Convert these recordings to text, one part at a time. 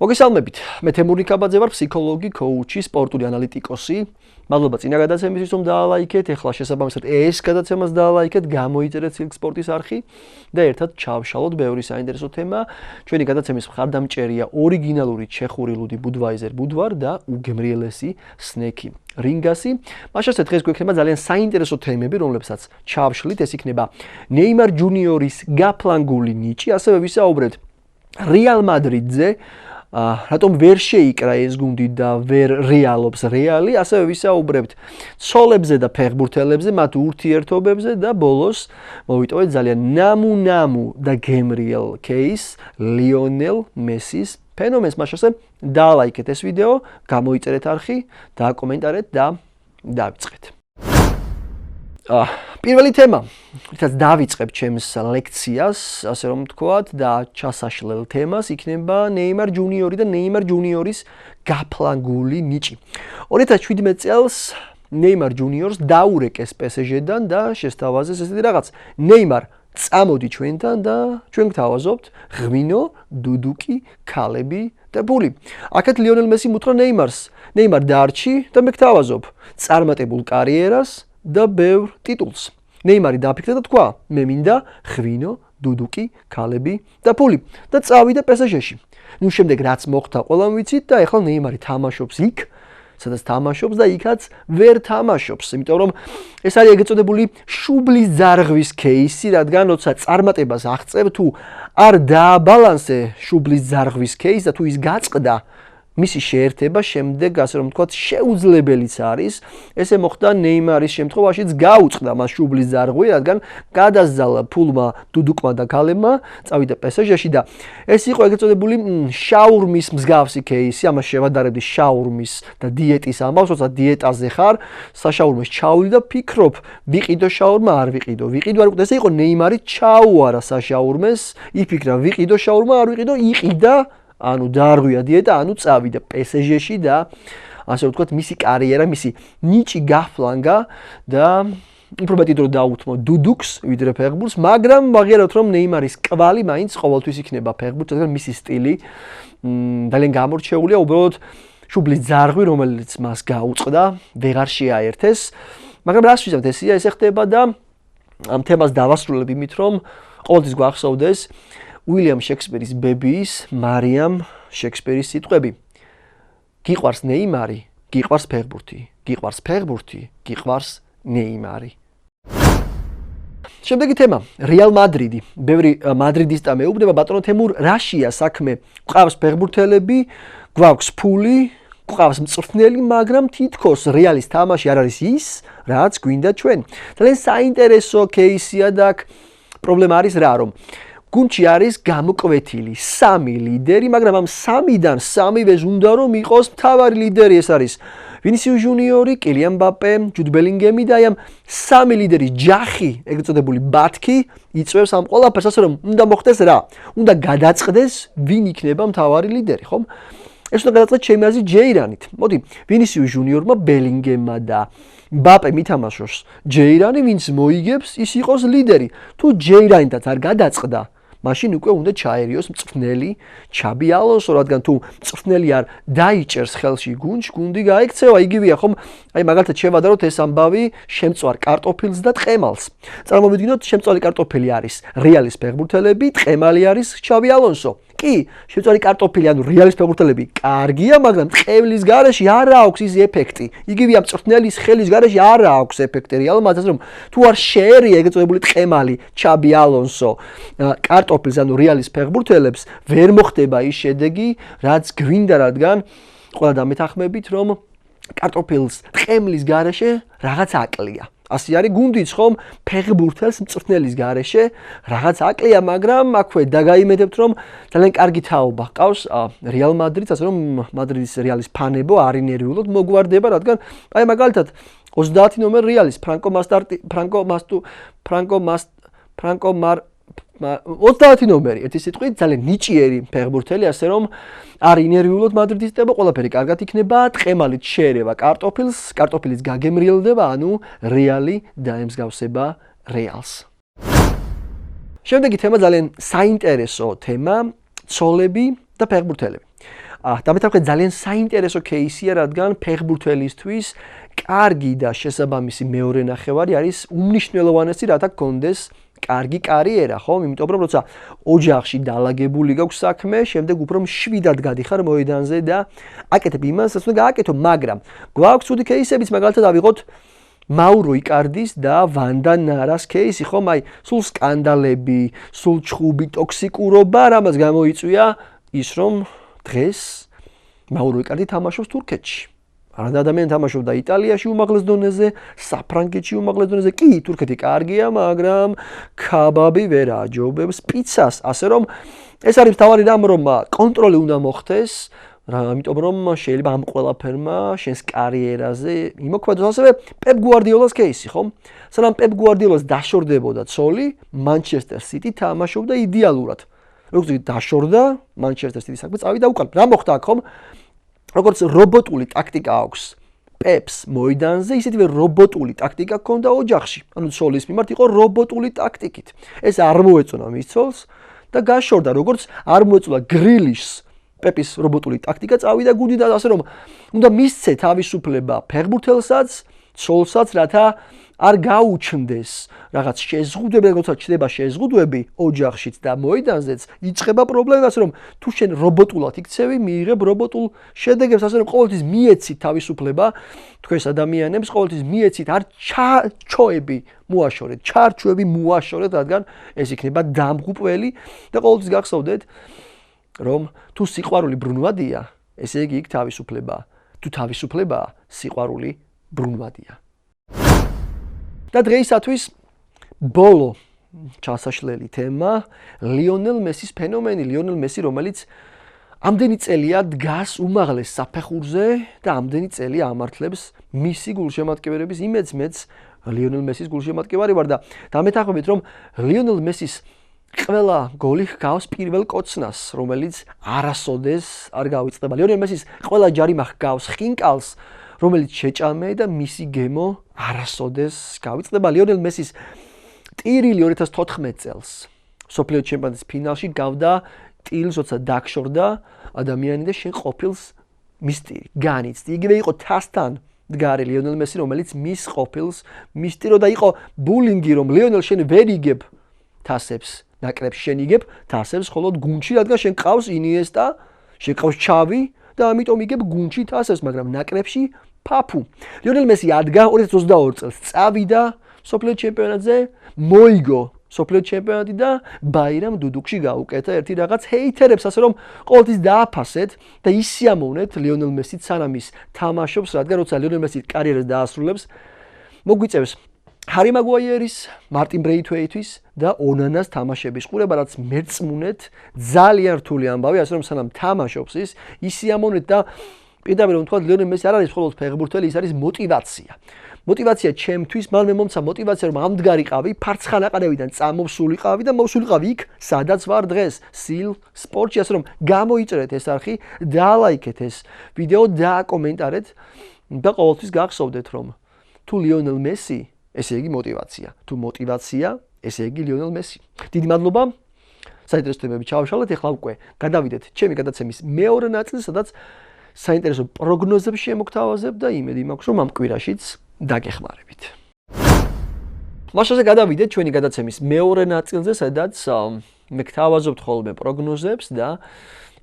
მოგესალმებით. მე თემური კაბაძე ვარ, ფსიქოლოგი, კოუჩი, სპორტული ანალიტიკოსი. მადლობა წინა გადაცემისთვის, რომ დაალაიქეთ. ეხლა შესაბამისად ეს გადაცემას დაალაიქეთ, გამოიწერეთ სილკ სპორტის არხი და ერთად ჩავშალოთ ბევრი საინტერესო თემა. ჩვენი გადაცემის მხარდამჭერია ორიგინალური ჩეხური ლუდი ბუდვაიზერ ბუდვარ და უგემრიელესი სნექი რინგასი. მაშასე დღეს გვექნება ძალიან საინტერესო თემები, რომლებსაც ჩავშლით. ეს იქნება ნეიმარ ჯუნიორის გაფლანგული ნიჭი, ასევე ვისაუბრებთ რეალ მადრიდზე. რატომ ვერ შეიკრა ეს გუნდი და ვერ რეალობს რეალი, ასევე ვისაუბრებთ ცოლებზე და ფეხბურთელებზე, მათ ურთიერთობებზე და ბოლოს მოვიტოვეთ ძალიან ნამუ და გემრიელ кейს ლიონელ მესის ფენომენს. მაშასე დაალაიქეთ ეს ვიდეო, გამოიწერეთ არხი, დააკომენტარეთ და დავიწყეთ. პირველი თემა, რითაც დავიწყებ ჩემს ლექციას, ასე რომ ვთქვათ, და ჩასაშლელ თემას იქნება ნეიმარ ჯუნიორი და ნეიმარ ჯუნიორის გაფლანგული ნიჭი. 2017 წელს ნეიმარ ჯუნიორს დაურეკეს PSG-დან და შესთავაზეს ესეთი რაღაც. ნეიმარ, წამოდი ჩვენთან და ჩვენ გთავაზობთ ღვინო, დუდუკი, ქალები და პული. აქეთ ლიონელ მესიმ უთხრა ნეიმარს, ნეიმარ დარჩი და მე გთავაზობ წარმატებულ კარიერას და ბევრ ტიტულს. ნეიმარი დააფიქრა და თქვა, მე მინდა ღვინო, დუდუკი, ქალები და პული და წავიდა PSG-ში. ნუ შემდეგ რაც მოხდა, ყველამ ვიცით და ეხლა ნეიმარი თამაშობს იქ, სადაც თამაშობს და იქაც ვერ თამაშობს, იმიტომ რომ ეს არის ეგრეთ წოდებული შუბლის ძარღვის кейსი, რადგან როცა წარმატებას აღწევ თუ არ დააბალანსე შუბლის ძარღვის кейსს და თუ ის გაწყდა, მისი შეერთება შემდეგ, ასე რომ ვთქვათ, შეუძლებელიც არის. ესე მოხდა ნეიმარის შემთხვევაშიც გაუწყდა მას შუბლის ძარღვი, რადგან გადასძალა ფულმა, დუდუკმა და ქალებმა, წავიდა PSG-ში და ეს იყო ეგრეთ წოდებული შაურმის მსგავსი кейსი. ამას შევადარებდი შაურმის და დიეტის ამბავს, როცა დიეტაზე ხარ, საშაურმეს ჩავდი და ფიქრობ, ვიყიდო შაურმა, არ ვიყიდო. ვიყიდო, არ ვიყიდო. ესე იყო ნეიმარი ჩაუარა საშაურმეს, იფიქრა, ვიყიდო შაურმა, არ ვიყიდო, იყიდა. ანუ დაარღვია დიეტა, ანუ წავიდა PSG-ში და ასე ვთქვათ, მისი კარიერა, მისი ნიჭი გაფლანგა და უფრო მეტი დრო დაუთმო დუდუკს ვიდრე ფეხბურთს, მაგრამ ვაღიარებთ, რომ ნეიმარის კვალი მაინც ყოველთვის იქნება ფეხბურთს, რადგან მისი სტილი ძალიან გამორჩეულია, უბრალოდ შუბლის ძარღვი, რომელიც მას გაუწყდა, ვეღარ შეაერთეს. მაგრამ რას ვიზამთ, ესე ხდება და ამ თემას დავასრულებ იმით, რომ ყოველთვის გვახსოვდეს უილიამ შექსპირის ბებიის, მარიამ შექსპირის სიტყვები. გიყვარს ნეიმარი, გიყვარს ფეხბურთი, გიყვარს ფეხბურთი, გიყვარს ნეიმარი. შემდეგი თემა, რეალ მადრიდი. ბევრი მადრიდისტა მეუბნება, ბატონო თემურ, რაშია საქმე? გვყავს ფეხბურთელები, გვაქვს ფული, გვყავს მწვრთნელი, მაგრამ თითქოს რეალის თამაში არ არის ის, რაც გვინდა ჩვენ. ძალიან საინტერესო кейსია და აქ პრობლემა არის რა, რომ გუნდში არის გამოკვეთილი 3 ლიდერი, მაგრამ ამ 3-დან 3-ვეს უნდა რომ იყოს მთავარი ლიდერი, ეს არის ვინისიუს ჯუნიორი, კილიან მბაპე, ჯუდ ბელინგემი და აი ამ 3 ლიდერის ჯახი, ეგრეთ წოდებული ბათქი, იწვევს ამ ყველაფერს, ასე რომ უნდა მოხდეს რა? უნდა გადაწყდეს ვინ იქნება მთავარი ლიდერი, ხომ? ეს უნდა გადაწყდეს ჩემი აზრით ჯეირანით. მოდი, ვინისიუს ჯუნიორმა, ბელინგემმა და მბაპემ ითამაშოს ჯეირანი, ვინც მოიგებს, ის იყოს ლიდერი. თუ ჯეირანითაც არ გადაწყდა, მაშინ უკვე უნდა ჩაერიოს მწვრთნელი ჩაბი ალონსო, რადგან თუ მწვრთნელი არ დაიჭერს ხელში გუნდში, გუნდი გაიქცევა, იგივეა ხომ? აი მაგალითად შევადაროთ ეს ამბავი შემწვარ კარტოფილს და ტყემალს. წარმოვიდგინოთ, შემწვარი კარტოფილი არის რეალის ფეხბურთელები, ტყემალი არის ჩაბი ალონსო. კი, შემწვარი კარტოფილი ანუ რეალის ფეხბურთელები კარგია, მაგრამ ტყემლის გარეშე არ აქვს ის ეფექტი. იგივეა მწვრთნელის ხელის გარეშე არ აქვს ეფექტი რეალმა, ასე რომ თუ არ შეერია ეგრეთ წოდებული ტყემალი ჩაბი ალონსო კარტოფილს ანუ რეალის ფეხბურთელებს, ვერ მოხდება ის შედეგი, რაც გვინდა, რადგან ყველა დამეთანხმებით, რომ კარტოფილს ტყემლის გარეშე რაღაც აკლია. ასე არის გუნდიც ხომ ფეხბურთელს მწვრთნელის გარეშე რაღაც აკლია, მაგრამ აქვე დაგაიმედებთ, რომ ძალიან კარგი თაობა ჰყავს რეალ მადრიდს, ასე რომ მადრიდის რეალის ფანებო არ ინერვიულოდ მოგვარდება, რადგან აი მაგალითად 30 ნომერ რეალის ფრანკო 30 ნომერი, ერთი სიტყვით ძალიან ნიჭიერი ფეხბურთელი, ასე რომ არ ინერვიულოთ მადრიდისტებო, ყველაფერი კარგად იქნება, ტყემალით შეერევა კარტოფილს, კარტოფილიც გაგემრიელდება, ანუ რეალი დაემსგავსება რეალს. შემდეგი თემა ძალიან საინტერესო თემა, ცოლები და ფეხბურთელები. და მეთანხმებით ძალიან საინტერესო кейსია, რადგან ფეხბურთელისთვის კარგი და შესაბამისი მეორე ნახევარი არის უმნიშვნელოვანესი, რათა გქონდეს კარგი კარიერა, ხო? იმიტომ რომ როცა ოჯახში დალაგებული გაქვს საქმე, შემდეგ უფრო მშვიდად გადიხარ მოედანზე და აკეთებ იმას, რაც უნდა გააკეთო, მაგრამ გვაქვს ცუდი кейსებიც, მაგალითად ავიღოთ მაურო იკარდის და ვანდა ნარას кейსი, ხომ? აი, სულ სკანდალები, სულ ჩხუბი, ტოქსიკურობა, რამაც გამოიწვია ის, რომ დღეს მაურო იკარდი თამაშობს თურქეთში. არადა ადამიანი თამაშობდა იტალიაში უმაღლეს დონეზე, საფრანგეთში უმაღლეს დონეზე. კი, თურქეთი კარგია, მაგრამ ქაბაბი ვერ აჯობებს პიცას. ასე რომ ეს არის მთავარი რამ, რომ კონტროლი უნდა მოხდეს, ამიტომ რომ შეიძლება ამ ყველაფერმა შენს კარიერაზე იმოქმედოს. ასევე პეპ გუარდიოლას кейსი, ხო? სანამ პეპ გუარდიოლას დაშორდებოდა ცოლი, მანჩესტერ სიტი თამაშობდა იდეალურად. როგორც დაშორდა, მანჩესტერ სიტის საქმე წავიდა უკან. რა მოხდა აქ, ხომ? როგორც რობოტული ტაქტიკა აქვს პეპს მოედანზე, ისეთივე რობოტული ტაქტიკა ჰქონდა ოჯახში. ანუ ცოლის მიმართ იყო რობოტული ტაქტიკით. ეს არ მოეწონა მის ცოლს და გაშორდა, როგორც არ მოეწონა გრილიშს პეპის რობოტული ტაქტიკა წავიდა გუნდიდან, ასე რომ უნდა მისცე თავისუფლება ფეხბურთელსაც, ცოლსაც, რათა არ გაუჩნდეს რაღაც შეზღუდვები, როცა ჩდება შეზღუდვები ოჯახშიც და მოედანზეც, იწყება პრობლემა, ასე რომ თუ შენ რობოტულად იქცევი, მიიღებ რობოტულ შედეგებს, ასე რომ ყოველთვის მიეცით თავისუფლება თქვენს ადამიანებს, ყოველთვის მიეცით არ ჩარჩოები მოაშორეთ, ჩარჩოები მოაშორეთ, რადგან ეს იქნება დამღუპველი და ყოველთვის გახსოვდეთ, რომ თუ სიყვარული ბრუნვადია, ესე იგი იქ თავისუფლებაა. თუ თავისუფლებაა, სიყვარული ბრუნვადია. და დღეისათვის ბოლო ჩასაშლელი თემა ლიონელ მესის ფენომენი, ლიონელ მესი, რომელიც ამდენი წელია დგას უმაღლეს საფეხურზე და ამდენი წელია ამართლებს მისი გულშემატკივრების იმედს, მეც ლიონელ მესის გულშემატკივარი ვარ და დამეთანხმებით, რომ ლიონელ მესის ყველა გოლი ჰგავს პირველ კოცნას, რომელიც არასოდეს არ გავიწყდება. ლიონელ მესის ყველა ჯარიმა ჰგავს ხინკალს, რომელიც შეჭამე და მისი გემო არასოდეს გავიწყდება. ლიონელ მესის ტირილი 2014 წელს მსოფლიო ჩემპიონატის ფინალში გავდა ტილს, როცა დაგშორდა ადამიანი და შენ ყოფილს მის ტირი განიცდი. იგივე იყო თასთან დგარი ლიონელ მესი, რომელიც მის ყოფილს მისტირო და იყო ბულინგი, რომ ლიონელ შენ ვერ იგებ თასებს, ნაკრებში შენ იგებ თასებს, ხოლო გუნდში, რადგან შენ ყავს ინიესტა, შენ ყავს ჩავი და ამიტომ იგებ გუნდში თასებს, მაგრამ ნაკრებში ფაფუ. ლიონელ მესი ადგა 2022 წელს წავიდა მსოფლიო ჩემპიონატზე, მოიგო მსოფლიო ჩემპიონატი და ბაირამ დუდუკში გაუკეთა ერთი რაღაც ჰეითერებს, ასე რომ ყოველთვის დააფასეთ და ისიამოვნეთ ლიონელ მესით სანამ ის თამაშობს, რადგან როცა ლიონელ მესი კარიერას დაასრულებს, მოგვიწევს ჰარი მაგუაიერის, მარტინ ბრეითვეიტის და ონანას თამაშების ყურება, რაც მეწმუნეთ ძალიან რთული ამბავი, ასე რომ სანამ თამაშობს ის ისიამოვნეთ და პირდაპირ რომ თქვა ლიონელ მესი არ არის მხოლოდ ფეხბურთელი, ის არის მოტივაცია. მოტივაცია ჩემთვის, მან მე მომცა მოტივაცია, რომ ამდგარიყავი, ფარცხანაყარევიდან წამოვსულიყავი და მოვსულიყავი იქ, სადაც ვარ დღეს, სილ სპორტში, ასე რომ გამოიწერეთ ეს არხი, დაალაიქეთ ეს ვიდეო, დააკომენტარეთ და ყოველთვის გახსოვდეთ, რომ თუ ლიონელ მესი, ესე იგი მოტივაცია. თუ მოტივაცია, ესე იგი ლიონელ მესი. დიდი მადლობა. საინტერესო თემები ჩავშალეთ, ეხლა უკვე გადავიდეთ ჩემი გადაცემის მეორე ნაწილს, სადაც საინტერესო პროგნოზებს შემოგთავაზებ და იმედი მაქვს, რომ ამ კვირაშიც დაგეხმარებით. მაშინზე გადავიდეთ ჩვენი გადაცემის მეორე ნაწილზე, სადაც მე გთავაზობთ ხოლმე პროგნოზებს და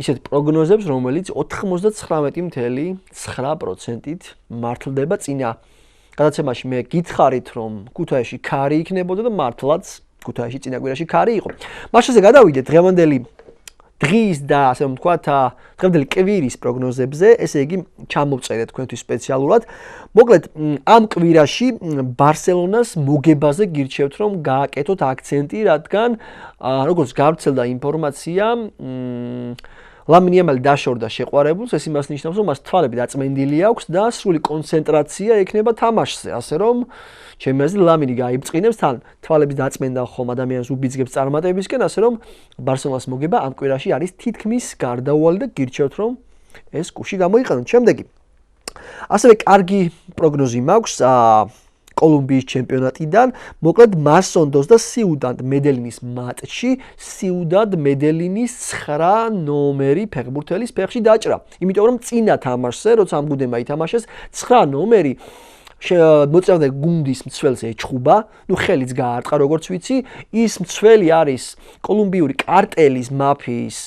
ისეთ პროგნოზებს, რომელიც 99.9%-ით მართლდება. წინა გადაცემაში მე გითხარით, რომ ქუთაისში ქარი იქნებოდა და მართლაც ქუთაისში წინა კვირაში ქარი იყო. მაშინზე გადავიდეთ დღევანდელი დღის და ასე რომ ვთქვათ, დღევანდელი კვირის პროგნოზებზე, ესე იგი ჩამოვწერეთ თქვენთვის სპეციალურად. მოკლედ, ამ კვირაში ბარსელონას მოგებაზე გირჩევთ, რომ გააკეთოთ აქცენტი, რადგან როგორც გავრცელდა ინფორმაცია, ლამინ იამალი დაშორდა შეყვარებულს, ეს იმას ნიშნავს, რომ მას თვალები დაწმენდილი აქვს და სრული კონცენტრაცია ექნება თამაშზე, ასე რომ ჩემი აზრით ლამინი გაიბწყინებს, თან თვალების დაწმენდა ხომ ადამიანს უბიძგებს წარმატებისკენ, ასე რომ ბარსელონას მოგება ამ კვირაში არის თითქმის გარდაუვალი და გირჩევთ, რომ ეს კუში გამოიყენოთ. შემდეგი. ასევე კარგი პროგნოზი მაქვს კოლუმბიის ჩემპიონატიდან. მოკლედ მასონდოს და სიუდად მედელინის მატჩი სიუდად მედელინის 9 ნომერი ფეხბურთელის ფეხში დაჭრა. იმიტომ რომ წინა თამაშზე, როცა ამ გუნდებმა ითამაშეს, 9 ნომერი მოწევდა გუნდის მცველს ეჩხუბა, ხელიც გაარტყა როგორც ვიცი, ის მცველი არის კოლუმბიური კარტელის მაფიის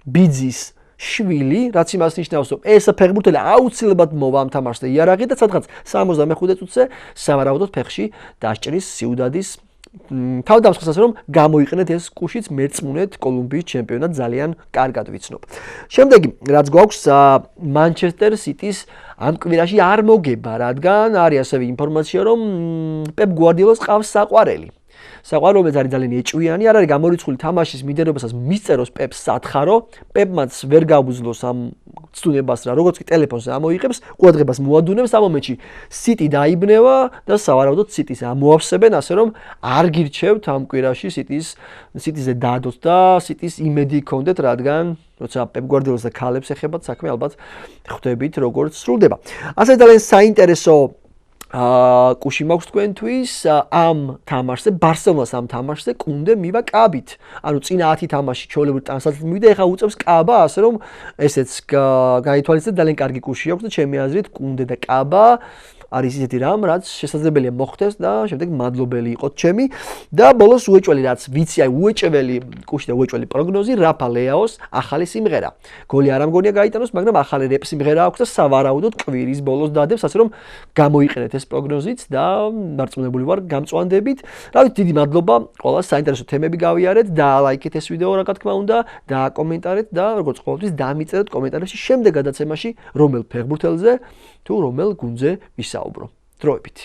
ბიძის შვილი, რაც იმას ნიშნავს, რომ ეს ფეხბურთელი აუცილებლად მოვა ამ თამაშზე იარაღი და სადღაც 65 წუთზე სავარაუდოდ ფეხში დასჭრის სიუდადის თავდამსხმესაც რომ გამოიყენეთ ეს კუშიც მერწმუნეთ კოლუმბიის ჩემპიონატ ძალიან კარგად ვიცნობ. შემდეგი რაც გვაქვს მანჩესტერ სიტის ამ კვირაში არ მოგება, რადგან არის ასევე ინფორმაცია რომ პეპ გვარდიოლას ყავს საყვარელი. საყვარელი რომელიც არის ძალიან ეჭვიანი, არ არის გამორიცხული თამაშის მიდერობასაც მისწეროს პეპს სათხარო, პეპმაც ვერ გაუძლოს ამ ცდუნებას რა, როგორც კი ტელეფონზე ამოიღებს, ყურადღებას მოადუნებს ამ მომენტში სიტი დაიბნევა და სავარაუდოდ სიტის ამოავსებენ, ასე რომ არ გირჩევთ ამ კვირაში სიტიზე დადოთ და სიტის იმედი გქონდეთ, რადგან როცა პეპ გვარდიოლას და ქალებს ეხებათ საქმე, ალბათ ხვდებით როგორც სრულდება. ასე ძალიან საინტერესო კუში მაქვს თქვენთვის ამ თამაშზე, ბარსელონას ამ თამაშზე კუნდე მივა კაბით. ანუ წინა 10 თამაში ჩვეულებრივ ტანსაცმელი მივიდა, ეხლა უწევს კაბა, ასე რომ ესეც გაითვალისწინეთ ძალიან კარგი კუში აქვს და ჩემი აზრით კუნდე და კაბა არის ისეთი რამ, რაც შესაძლებელია მოხდეს და შემდეგ მადლობელი იყოთ ჩემი და ბოლოს უეჭველი რაც ვიცი, აი უეჭველი კუში და უეჭველი პროგნოზი რაფა ლეაოს ახალი სიმღერა. გოლი არ ამგონია გაიტანოს, მაგრამ ახალი რეპ სიმღერა აქვს და სავარაუდოდ კვირის ბოლოს დადებს, ასე რომ გამოიყენეთ ეს პროგნოზიც და დარწმუნებული ვარ გამწვანდებით. რა ვიცი, დიდი მადლობა, ყველას საინტერესო თემები გავიარეთ, დაალაიქეთ ეს ვიდეო რა თქმა უნდა, დააკომენტარეთ და როგორც ყოველთვის დამიწერეთ კომენტარებში შემდეგ გადაცემაში რომელ ფეხბურთელზე თუ რომელ გუნდზე ვისაუბრო. დროებით.